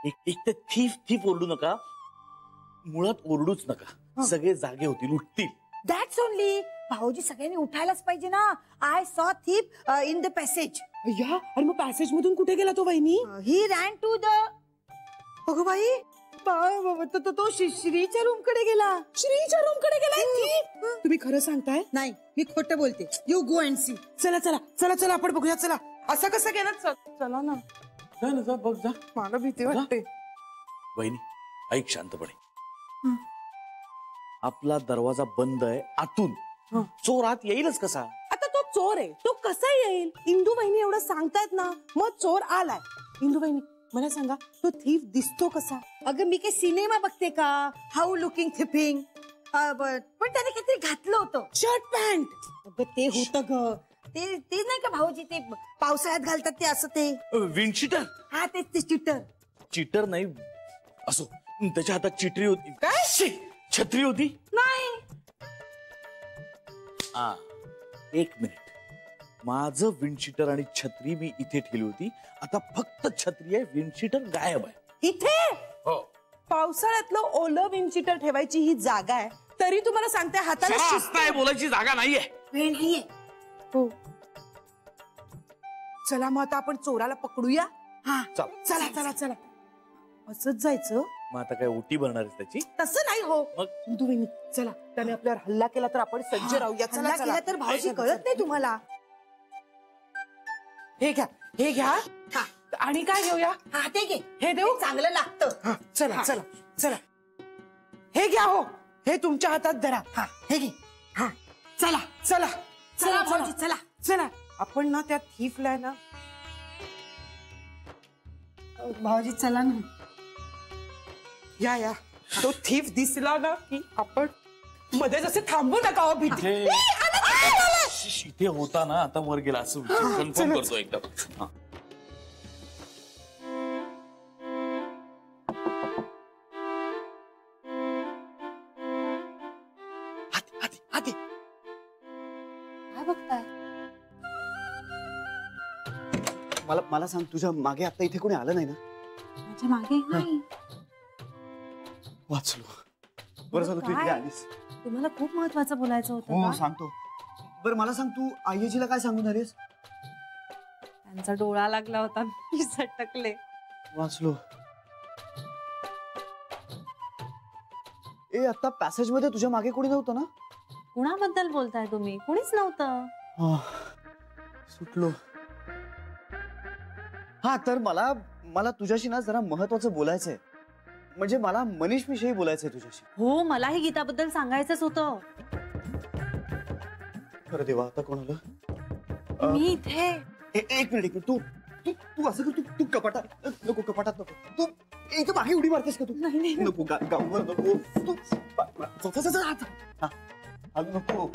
एक तर थीफ ओरडू नका, मुळात ओरडूच नका, सगळे जागे होतील, उठतील. That's only. भाऊजी सगळ्यांनी उठायलाच पाहिजे ना. I saw thief in the passage. या आणि मग पॅसेज मधून कुठे गेला तो वहिनी? ही रॅन टू द. अगं बाई, तो श्रीच्या रूम कडे गेला. श्रीच्या रूम कडे गेला. तुम्ही खरं सांगताय? नाही, मी खोटं बोलते. You go and see. चला चला चला चला आपण बघूया. चला. असं कसं गेला? चला ना. जा ना, जा बघ, जा. मला भीती वाटते. वहिनी ऐक शांतपणे. आपला दरवाजा बंद आहे आतून, चोर आत येईलच कसा? आता तो चोर आहे, तो कसा येईल? इंदू वहिनी एवढं सांगतायत ना, मग चोर आलाय. इंदू वहिनी मला सांगा, तो थीफ दिसतो कसा? अगं मी काही सिनेमा बघते का? हाऊ लुकिंग थिपिंग. पण त्याने काहीतरी घातलं होतं, शर्ट पॅन्ट. अगं ते होतं ग, ते नाही का भाऊजी, ते पावसाळ्यात घालतात ते, असं ते विंडशीटर. हा तेच, ते चिटर. चिटर नाही असो, त्याच्या हातात चिटरी होती. काय? छत्री होती? नाही. एक मिनिट, माझं विंडशीटर आणि छत्री मी इथे ठेवली होती. आता फक्त छत्री आहे, विंडशीटर गायब आहे. इथे? हो. पावसाळ्यातलं ओलं विंडशीटर ठेवायची ही जागा आहे, तरी तुम्हाला सांगते हाताला शिस्त आहे. बोलायची जागा नाहीये. वेळ नाहीये. हो. चला मग आता आपण चोराला पकडूया. हा चला चला चला. असंच जायचं. मग आता काय ओटी भरणार आहेस त्याची? तसं नाही हो. मग इंदू वहिनी चला, त्याने आपल्यावर हल्ला केला तर आपण सज्ज राहूया. चला हल्ला चला. केला तर भाऊजी कळत नाही तुम्हाला. हे घ्या, हे घ्या. आणि काय घेऊया? हा ते घे, हे देऊ? चांगलं लागतं. चला चला चला. हे घ्या हो, हे तुमच्या हातात धरा. हा हे घे. हा चला चला चला भाऊजी, चला चला. आपण ना त्या थीफला ना. भाऊजी चला ना. या या. तो थीफ दिसला ना की आपण मध्ये जसे थांबू नका हो. भीती इथे होता ना, आता वर गेला असं कन्फर्म करतो एकदम. काय बघताय? मला सांग, तुझ्या मागे आता इथे कोणी आलं नाही ना? माझ्या मागे नाही. वाचलो. बरं झालं तू इकडे आलीस. तुम्हाला खूप महत्वाचं बोलायचं होतं हो का? सांगतो. बरं मला सांग, तू आईजीला काय सांगून आलीस? त्यांचा डोळा लागला होता, मी सटकले. वाचलो. ए आता पॅसेज मध्ये तुझ्या मागे कोणी नव्हतं ना? कुणाबद्दल बोलताय तुम्ही? कुणीच नव्हतं. सुटलो. हा तर मला तुझ्याशी ना जरा महत्वाचं बोलायचंय. म्हणजे मला मनीष विषयी बोलायचंय तुझ्याशी. हो, मलाही गीताबद्दल सांगायचंच होतं. खरं देवा, आता कोण आलं? मी इथे. एक मिनिट. तू असं कर, तू कपाटात नको, कपाटात नको. तू इथं मागे उडी मारतेस का तू? नाही नको, गावावर नको. तू नको.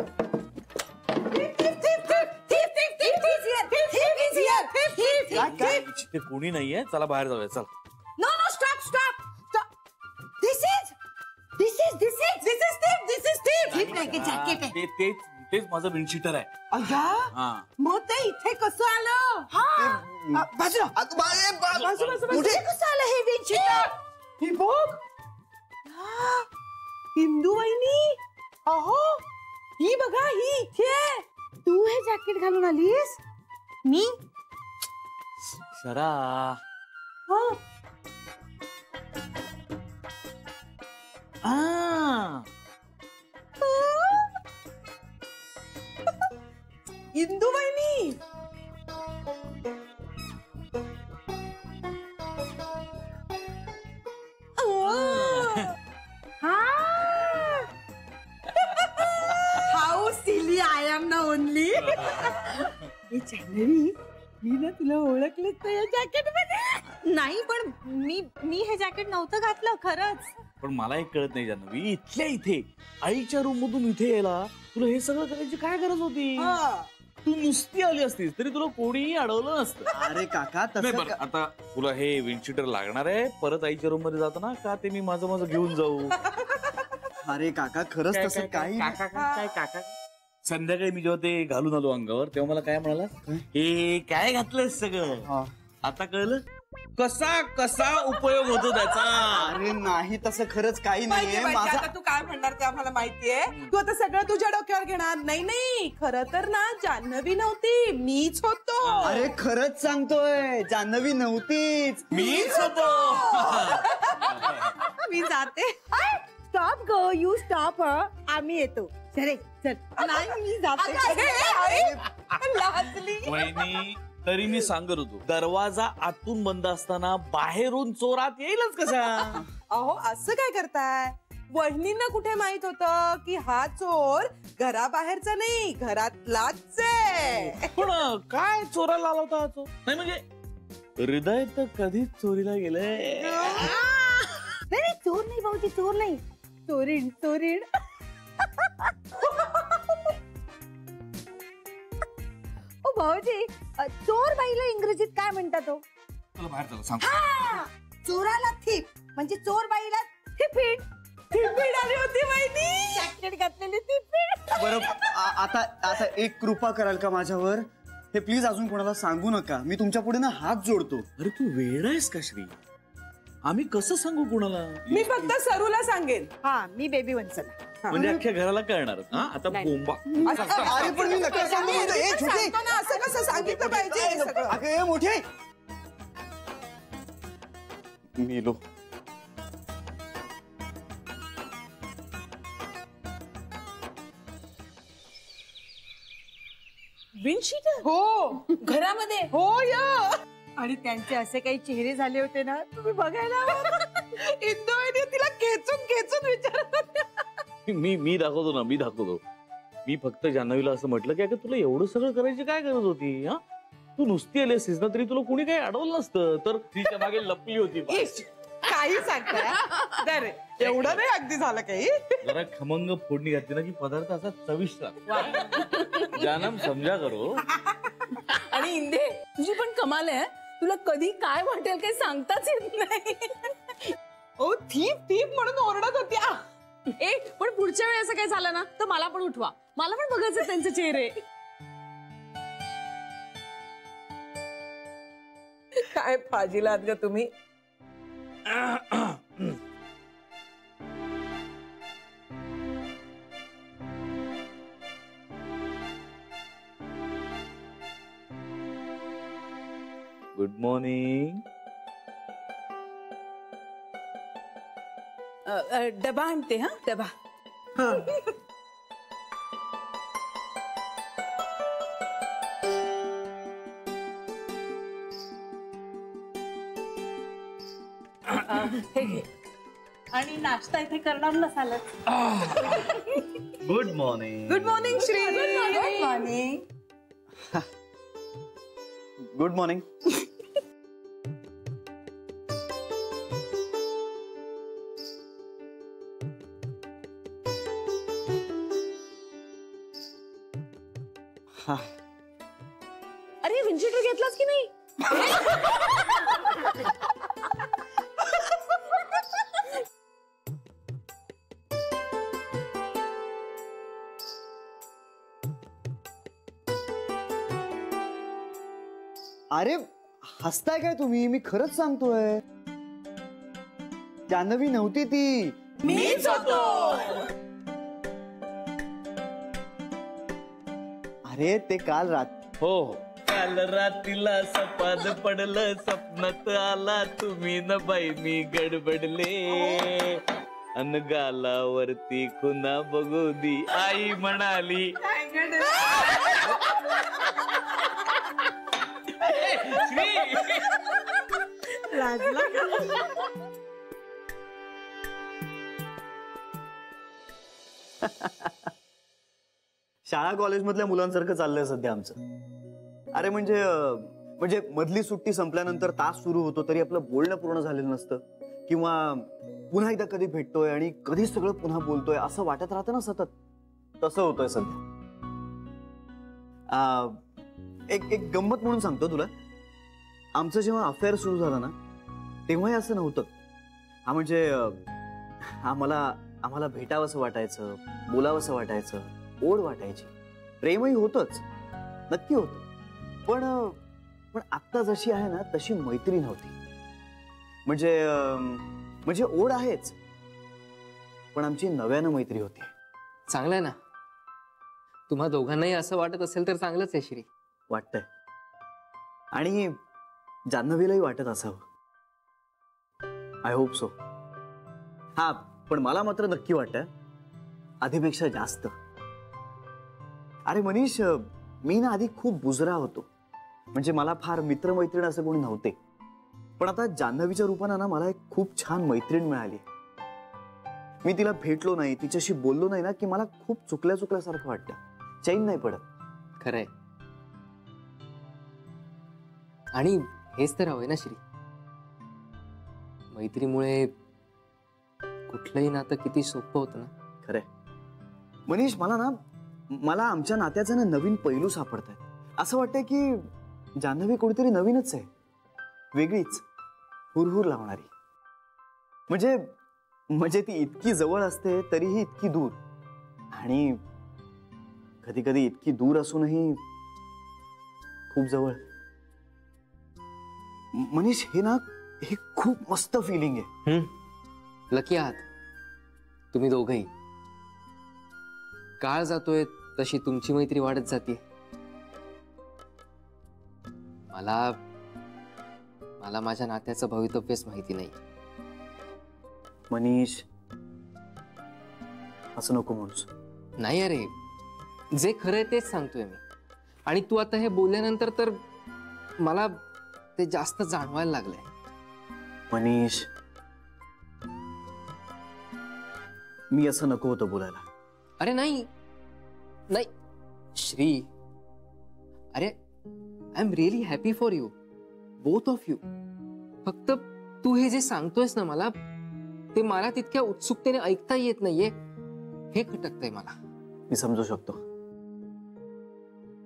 ते कोणी नाहीये, चला बाहेर जाऊया. चल. No no, stop. This is thief नाही, जॅकेट आहे. तेच माझं विंडशीटर आहे. अय्या, मग ते इथे कसं आलं? बाजूला कुठे कसं आलं हे विंडशीटर? ही बघ. इंदू वहिनी, अहो ही बघा, ही इथे. तू हे जॅकेट घालून आलीस? मी शरा. इंदू वहिनी. हाऊ सिली आय एम ना ओनली. मी ना तुला ओळखलं तर या जॅकेट मध्ये. नाही, पण मी हे जॅकेट नव्हतं घातलं खरंच. पण मला एक कळत नाही जान्हवी, इथल्या इथे आईच्या रूम मधून इथे यायला तुला हे सगळं करायची काय गरज होती? तू नुसती आली असतीस तरी तुला कोणीही अडवलं नसतं. अरे काका नाही, बरं आता तुला हे विंडशीटर लागणार आहे परत आईच्या रूम मध्ये जाताना का? ते मी माझं घेऊन जाऊ? अरे काका खरंच तसं काही काका संध्याकाळी मी जेव्हा ते घालून आलो अंगावर तेव्हा मला काय म्हणाला, हे काय घातलंस सगळं? आता कळलं कसा कसा उपयोग होतो त्याचा. अरे नाही तसं खरंच काही माहितीये, नाहीये माहितीये, माझा. आता तू काय म्हणणार ते आम्हाला माहितीये. तू आता सगळं तुझ्या डोक्यावर घेणार. नाही नाही, खरं तर ना जान्हवी नव्हती, मीच होतो. अरे खरंच सांगतोय, जान्हवी नव्हतीच. मीच होतो. मी जाते. स्टॉप ग, यू स्टॉप. आम्ही येतो. चल चल. नाही मी जाते. अरे, लाजली. वहिनी तरी मी सांगत होतो दरवाजा आतून बंद असताना बाहेरून चोरात येईलच कसा. अहो असं काय करताय. वहिनींना कुठे माहित होतं की हा चोर घराबाहेरचा नाही, घरातलाच आहे. पण काय चोराला आला होता हा चोर. नाही म्हणजे हृदय तर कधीच चोरीला गेलंय. नाही चोर नाही भाऊजी, चोर नाही, चोरीण चोरीण. ओ भाऊजी, चोर बाईला इंग्रजीत काय म्हणतात हो? चला बाहेर चला सांग. चोराला थिप म्हणजे चोर बाईला थिपीट. थिपीड आली होती वहिनी. जॅकेट घातलेली थिपीट. बरं आता एक कृपा कराल का माझ्यावर. हे प्लीज अजून कोणाला सांगू नका. मी तुमच्या पुढे ना हात जोडतो. अरे तू वेड आहेस का श्री. आम्ही कसं सांगू कुणाला. मी फक्त सरूला सांगेन. हा मी बेबी वंसला. म्हणजे अख्ख्या घराला कळणार. आता बोंबा. अरे पण मी नका सांगू. ए, छोटे. सांगतो ना, असं कसं सांगितलं पाहिजे हे सगळं. अगं, ए, मोठे. मेलो. विंडशीटर हो घरामध्ये हो या. आणि त्यांचे असे काही चेहरे झाले होते ना, तुम्ही बघायला इंदू वहिनी तिला खेचून खेचून विचारत होत्या. मी दाखवतो ना, मी दाखवतो. मी फक्त जान्हवीला असं म्हटलं की अगं तुला एवढं सगळं करायची काय गरज होती. हा तू नुसती आली असतीस ना तरी तुला कुणी काही अडवलं नसतं. तर तिच्या मागे लपली होती. इश, काही सांगताय. एवढं नाही अगदी झालं काही. जरा खमंग फोडणी घातली ना की पदार्थ असा चविष्ट लागतो. जानम समजा करो. आणि इंदे तुझी पण कमाल आहे. तुला कधी काय वाटेल काही सांगताच येत नाही. ओ थीप थीप म्हणून ओरडत होत्या. ए पण पुढच्या वेळी असं काय झालं ना तर मला पण उठवा. मला पण बघायचं त्यांचे चेहरे. काय फाजीलात ग तुम्ही. Good morning. डबा आणते. हा डबा. हे घे. आणि नाश्ता इथे करणार नसाल. Good morning. Good morning Shri. Good morning. Good morning. अरे विंडशीटर घेतलास की नाही. अरे हसताय काय तुम्ही. मी खरंच सांगतोय. जान्हवी नव्हती ती. मीच होतो. अरे ते काल रात. हो हो. काल रात्रीला सपाद पडलं स्वप्नात आला तुम्ही न बाई मी गडबडले. अन गालावरती खुना बघू दी आई म्हणाली. शाळा कॉलेज मधल्या मुलांसारखं चाललंय सध्या आमचं. अरे म्हणजे मधली सुट्टी संपल्यानंतर तास सुरू होतो तरी आपलं बोलणं पूर्ण झालेलं नसतं. किंवा पुन्हा एकदा कधी भेटतोय आणि कधी सगळं पुन्हा बोलतोय असं वाटत राहतं ना सतत. तसं होतंय सध्या. एक गंमत म्हणून सांगतो तुला. आमचं जेव्हा अफेअर सुरू झालं ना तेव्हाही असं नव्हतं. हा म्हणजे आम्हाला भेटावंसं वाटायचं, बोलावंसं वाटायचं, ओढ वाटायची, प्रेमही होतच, नक्की होतं. पण आत्ता जशी आहे ना तशी मैत्री नव्हती. म्हणजे ओढ आहेच, पण आमची नव्यानं मैत्री होती. चांगलंय ना. तुम्हा दोघांनाही असं वाटत असेल तर चांगलंच आहे श्री. वाटतंय, आणि जान्हवीलाही वाटत असावं. I hope so. हा, पण मला मात्र नक्की वाटतं आधीपेक्षा जास्त. अरे मनीष, मी ना आधी खूप बुजरा होतो. म्हणजे मला फार मित्रमैत्रीण असं कोणी नव्हते. पण आता जान्हवीच्या रूपानं ना मला एक खूप छान मैत्रीण मिळाली. मी तिला भेटलो नाही, तिच्याशी बोललो नाही ना की मला खूप चुकल्यासारखं वाटतं. चैन नाही पडत. खरंय. आणि हेच तर हवंय ना श्री. मैत्रीमुळे कुठलंही नातं किती सोपं होतं ना. खरंय मनीष, मला आमच्या नात्याचा ना नवीन पैलू सापडताय. असं वाटतंय की जान्हवी कोणीतरी नवीनच आहे, वेगळीच, हुरहुर लावणारी. म्हणजे ती इतकी जवळ असते तरीही इतकी दूर, आणि कधी कधी इतकी दूर असूनही खूप जवळ. मनीष, हे खूप मस्त फिलिंग आहे. लकी आहात तुम्ही दोघंही. काळ जातोय तशी तुमची मैत्री वाढत जाते. मला माझ्या नात्याचं भवितव्यच माहिती नाही. मनीष, असं नको म्हणूस. नाही अरे, जे खरंय तेच सांगतोय मी. आणि तू आता हे बोलल्यानंतर तर मला ते जास्त जाणवायला लागलंय. मनीष, मी असं नको होतं बोलायला. अरे नाही नाही श्री, अरे I am really happy for you, both of you. फक्त तू हे जे सांगतोयस ना मला, ते मला तितक्या उत्सुकतेने ऐकता येत नाहीये. हे खटकतंय मला. मी समजू शकतो.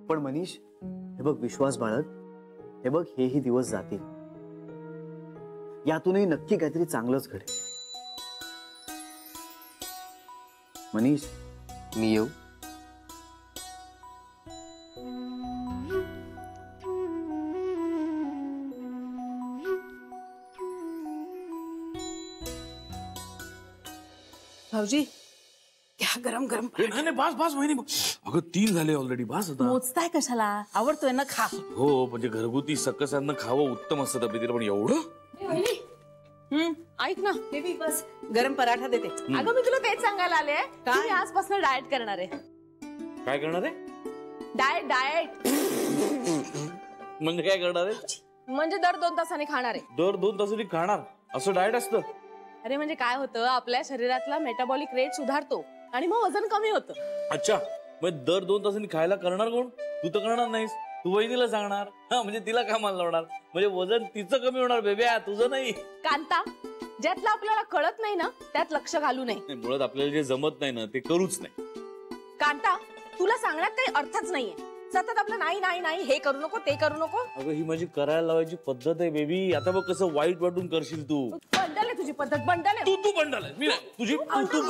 पण मनीष, हे बघ, विश्वास बाळग. हे बघ, हेही दिवस जातील. यातूनही नक्की काहीतरी चांगलंच घडेल. मनीष, मी येऊ? भाऊजी घ्या गरम गरम. नाही बास वहिनी. अगं 3 झाले ऑलरेडी. बास होता. मोजताय कशाला? आवडतोय ना, खा. हो, म्हणजे घरगुती सकस अन्न खावं उत्तम असतं तब्येतीला, पण एवढं. ऐक ना बेबी, बस गरम पराठा देते. अगं मी तुला तेच सांगायला आले काय? मी आजपासून डाएट करणार आहे. काय करणार आहे? डाएट म्हणजे काय करणार आहे? म्हणजे दर 2 तासांनी खाणार आहे. दर 2 तासांनी खाणार असं डाएट असतं? अरे म्हणजे काय होतं, आपल्या शरीरातला मेटाबॉलिक रेट सुधारतो आणि मग वजन कमी होतं. अच्छा, मग दर 2 तासांनी खायला करणार कोण? तू तर करणार नाहीस. तू वहिनीला सांगणार. हा, म्हणजे तिला कामाला लावणार. म्हणजे वजन तिचं कमी होणार बेब्या, तुझं नाही. कांता, ज्यातलं आपल्याला कळत नाही ना त्यात लक्ष घालू नये. मुळात आपल्याला जे जमत नाही ना ते करूच नाही. कांता, तुला सांगण्यात काही अर्थच नाहीये. सतत आपलं नाही नाही नाही, हे करू नको ते करू नको. अगं ही माझी करायला लावायची पद्धत आहे बेबी. आता बघ कसं वाईट वाटून करशील तू. बंडल आहे तुझी पद्धत, बंडल आहे. तू बंडल आहे, मी नाही. तुझी भाऊजी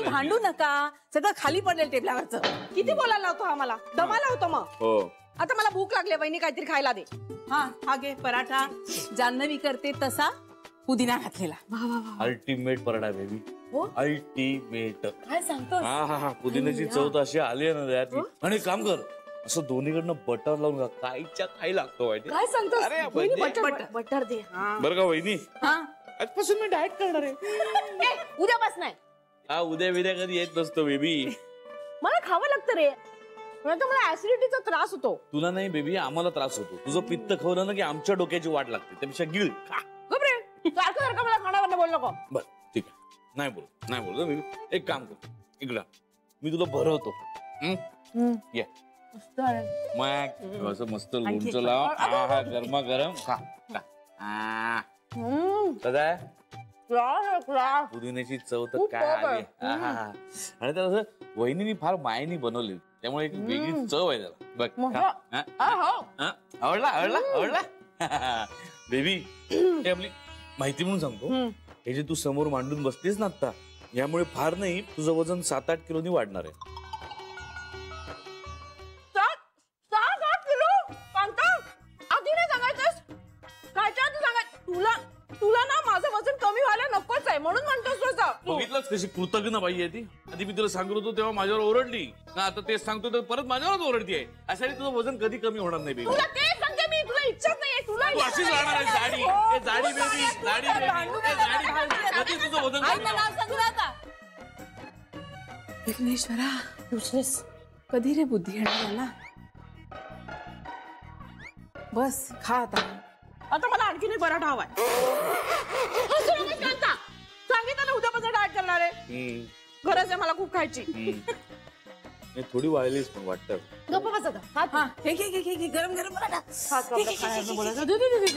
भांडू नका. सगळं खाली पडलेलं टेबलावरचं. किती बोलायला लावतो हा मला, दमाला होतो मग. हो, आता मला भूक लागली, वहिनी काहीतरी खायला दे. हा घे पराठा. जान्हवी करते तसा, पुदिना घातलेला. Ultimate paratha baby. हो? अल्टिमेट. काय सांगतो? हा, पुदिन्याची चव तर अशी आली आहे ना त्यात. आणि काम कर, असं दोन्हीकडनं बटर लावून खा. काहीच्या काही लागतो माहिती. काय सांगतो? अरे म्हणजे बटर दे. बरं का वहिनी, हा, आजपासून मी डाएट करणार आहे. उद्यापासून नाही. हा, उद्या कधी येत नसतो बेबी. मला खावं लागतं रे, तर मला ऍसिडिटीचा त्रास होतो. तुला नाही बेबी, आम्हाला त्रास होतो. तुझं पित्त खवलं ना की आमच्या डोक्याची वाट लागते. त्यापेक्षा गिळ खा. सारखं मला खाण्यावर बोल नको. बर ठीक आहे, नाही बोल बेबी. एक काम कर, इकडं मी तुला भरवतो. ये मग असं मस्त लोणचं लाव. हा, गरमा गरम खा. पुदिन्याची चव तर काय आली. आणि त्यात असं वहिनीने फार मायेने बनवली, त्यामुळे एक वेगळी चव आहे त्याला. बघ, आवडला बेबी. हे आपली माहिती म्हणून सांगतो, हे जे तू समोर मांडून बसलीस ना आता, यामुळे फार नाही तुझं वजन 7-8 किलोनी वाढणार आहे. 7-8 किलो? बघितलंच कशी कृतज्ञ बाई आहे ती. आधी मी तुला सांगत होतो तेव्हा माझ्यावर ओरडली ना, आता तेच सांगतो तर परत माझ्यावरच ओरडतीये. अशाने तुझं वजन कधी कमी होणार नाही बेबी. तुला तेच सांगते मी, तुला इच्छाच नाहीये. तुला तू अशीच राहणार आहे जाडी. ए, जाडी बेबी, जाडी बेबी, ए, जाडी. कधी तुझं वजन कमी आईला होणार? नाव सांगू नका. विघ्नेश्वरा तुझेस कधी रे बुद्धी येणार ना. बस खा आता मला आणखीन एक पराठा हवाय. सांगितलं ना उद्यापासून डाएट करणार आहे. गरज आहे मला खूप खायची. नाही, थोडी वाळलीस पण वाटतं. गप्प बस आता. हा घे घे घे घे घे, गरम गरम पराठा. खायचं बोलायचं. दे, दे, दे, दे,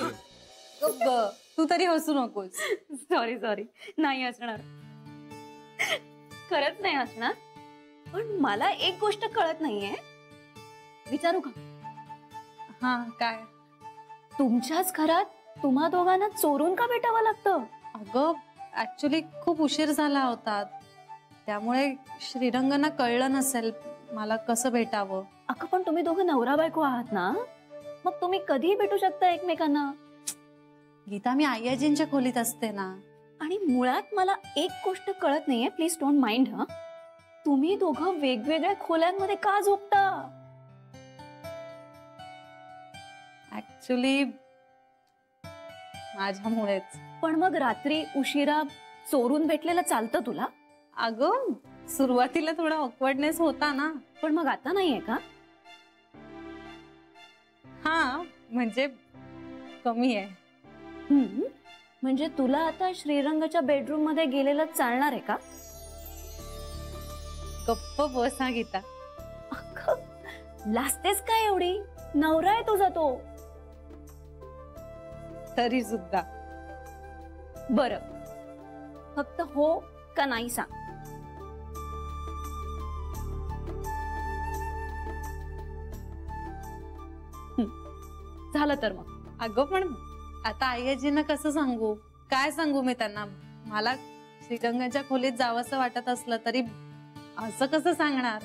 दे. तू तरी हसू नकोस. सॉरी नाही असणार, खरंच नाही असणार. पण मला एक गोष्ट कळत नाहीये, विचारू का? हा काय? तुमच्याच घरात तुम्हा दोघांना चोरून का भेटावं लागतं? अगं ऍक्च्युली खूप उशीर झाला होता, त्यामुळे श्रीरंगना कळलं नसेल मला कसं भेटावं. अगं पण तुम्ही दोघं नवरा बायको आहात ना, मग तुम्ही कधीही भेटू शकता एकमेकांना. गीता, मी आय्याजींच्या खोलीत असते ना. आणि मुळात मला एक गोष्ट कळत नाहीये, प्लीज डोंट माइंड. हा, तुम्ही दोघं वेगवेगळ्या खोल्यांमध्ये का झोपता? ऍक्च्युली माझ्यामुळेच. पण मग रात्री उशिरा चोरून भेटलेलं चालतं तुला? अगं सुरुवातीला थोडा ऑकवर्डनेस होता ना. पण मग आता नाहीये का? हा म्हणजे कमी आहे. म्हणजे तुला आता श्रीरंगाच्या बेडरूम मध्ये गेलेलं चालणार आहे का? गप्प बसा गीता. लाजतेस काय एवढी? नवरा आहे तुझा तो. तरी सुद्धा. बरं, फक्त हो का नाही सांग. झालं तर मग. अगं पण आता आय्याजींना कसं सांगू? काय सांगू मी त्यांना? मला श्रीरंगाच्या खोलीत जावंसं वाटत असलं तरी असं कसं सांगणार?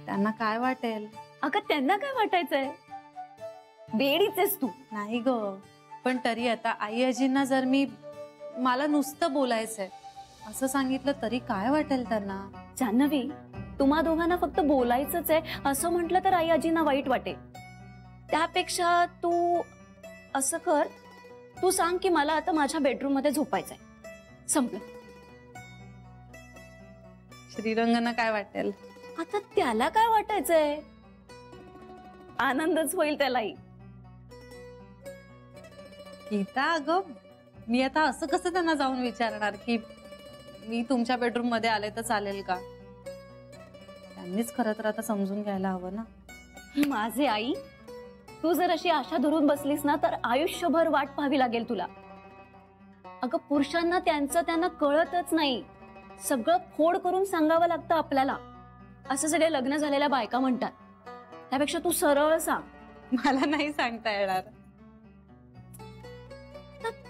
त्यांना काय वाटेल? अगं त्यांना काय वाटायचंय? बेडीच आहेस तू. नाही ग, पण तरी आता आय्याजींना जर मी मला नुसतं बोलायचंय असं सांगितलं तरी काय वाटेल त्यांना? जान्हवी, तुम्हा दोघांना फक्त बोलायचंच आहे असं म्हटलं तर आई आजींना वाईट वाटेल. त्यापेक्षा तू असं कर, तू सांग की मला आता माझ्या बेडरूम मध्ये झोपायचंय, संपलं. श्रीरंगांना काय वाटेल? आता त्याला काय वाटायचंय? आनंदच होईल त्यालाही. गीता, अगं मी आता असं कसं त्यांना जाऊन विचारणार की मी तुमच्या बेडरूम मध्ये आले तर चालेल का? त्यांनीच खरं तर आता समजून घ्यायला हवं ना. माझे आई, तू जर अशी आशा धरून बसलीस ना तर आयुष्यभर वाट पाहावी लागेल तुला. अगं पुरुषांना त्यांना कळतच नाही, सगळं फोड करून सांगावं लागतं आपल्याला, असं सगळे लग्न झालेल्या बायका म्हणतात. त्यापेक्षा तू सरळ सांग. मला नाही सांगता येणार.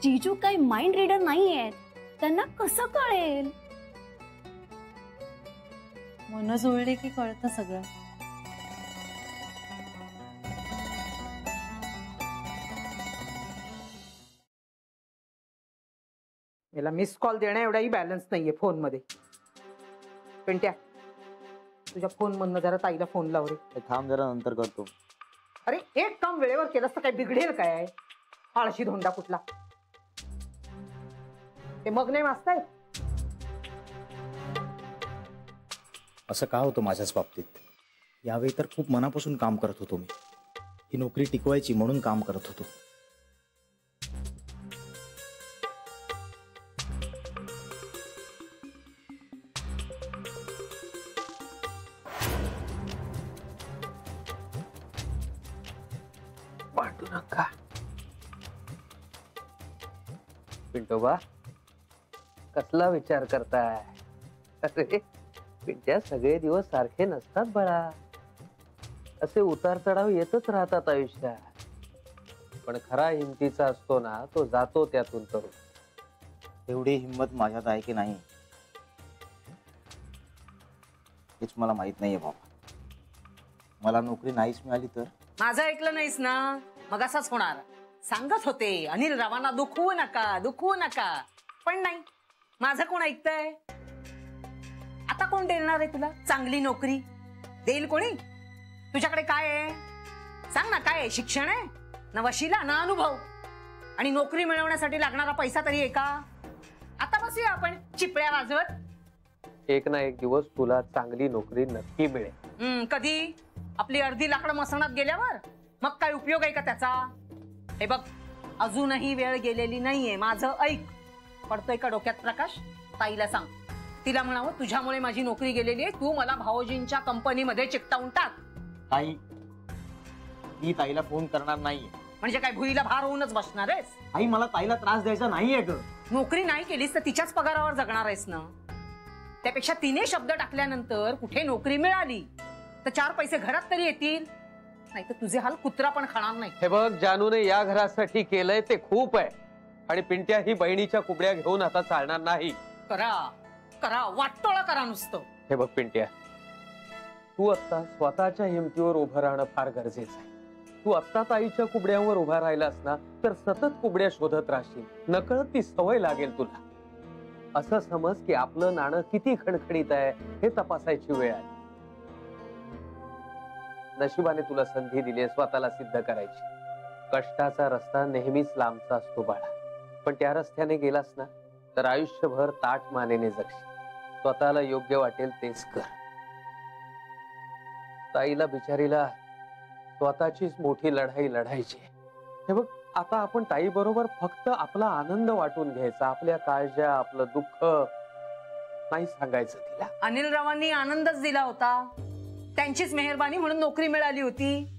जीजू काही माइंड रीडर नाहीये, त्यांना कसं कळेल? मन जुळली की कळतं सगळं. याला मिस कॉल देण्या एवढाही बॅलन्स नाहीये फोन मध्ये. पिंट्या, तुझ्या फोन मधनं जरा ताईला फोन लाव रे. थांब जरा, नंतर करतो. अरे एक काम वेळेवर केलंस तर काय बिघडेल काय? आळशी धोंडा कुठला. ते मग नाही वाचताय. असं का होतं माझ्याच बाबतीत? यावेळी तर खूप मनापासून काम करत होतो मी. ही नोकरी टिकवायची म्हणून काम करत होतो. वाटू नका पिंटोबा, कसला विचार करताय? अरे पिंट्या, सगळे दिवस सारखे नसतात बाळा. असे उतार चढाव येतच राहतात आयुष्यात. पण खरा हिमतीचा असतो ना, तो जातो त्यातून तरुण. एवढी हिंमत माझ्यात आहे की नाही हेच मला माहित नाहीये बाबा. मला नोकरी नाहीच मिळाली तर? माझं ऐकलं नाहीस ना, मग असाच होणार. सांगत होते अनिल रावांना दुखवू नका, दुखवू नका. पण नाही, माझं कोण ऐकतंय? आता कोण देणार आहे तुला चांगली नोकरी? देईल कोणी? तुझ्याकडे काय आहे सांग ना, काय आहे? शिक्षण आहे ना, वशिला ना, अनुभव? आणि नोकरी मिळवण्यासाठी लागणारा पैसा तरी आहे का? आता बसूया आपण चिपळ्या वाजवत. एक ना एक दिवस तुला चांगली नोकरी नक्की मिळेल. कधी? आपली अर्धी लाकडं मसणात गेल्यावर? मग काय उपयोग आहे का त्याचा? हे बघ, अजूनही वेळ गेलेली नाहीये. माझं ऐक. पडतोय का डोक्यात प्रकाश? ताईला सांग, तिला म्हणावं तुझ्यामुळे माझी नोकरी गेलेली आहे, तू मला भाऊजींच्या कंपनीमध्ये चिकटावून टाक. ताई, मी ताईला फोन करणार नाहीये. म्हणजे काय भुईला भार होऊनच बसणार आहेस? आई, मला ताईला त्रास द्यायचा नाहीये ग. नोकरी नाही केलीस तर तिच्याच पगारावर जगणार आहेस ना. त्यापेक्षा तिने शब्द टाकल्यानंतर कुठे नोकरी मिळाली तर 4 पैसे घरात तरी येतील, नाही तर तुझे हाल कुत्रा पण खाणार नाही. हे बघ, जानूने या घरासाठी केलंय ते खूप आहे, आणि पिंट्या ही बहिणीच्या कुबड्या घेऊन आता चालणार नाही. करा करा, वाटतोळा करा नुसतं. हे बघ पिंट्या, तू आता स्वतःच्या हिमतीवर उभं राहणं फार गरजेचं आहे. तू आत्ताच आईच्या कुबड्यांवर उभा राहिलास ना तर सतत कुबड्या शोधत राहशील, नकळत ती सवय लागेल तुला. असं समज की आपलं नाणं किती खणखणीत आहे हे तपासायची वेळ आहे. नशिबाने तुला संधी दिली स्वतःला सिद्ध करायची. कष्टाचा रस्ता नेहमीच लांबचा असतो बाळा, पण त्या रस्त्याने गेलास ना तर आयुष्यभर ताठ मानेने जगशील. स्वतःला योग्य वाटेल तेच कर. ताईला बिचारीला स्वतःचीच मोठी लढाई लढायची. हे बघ, आता आपण ताई बरोबर फक्त आपला आनंद वाटून घ्यायचा, आपल्या काळज्या, आपलं दुःख नाही सांगायचं तिला. अनिल रावांनी आनंदच दिला होता, त्यांचीच मेहरबानी म्हणून नोकरी मिळाली होती.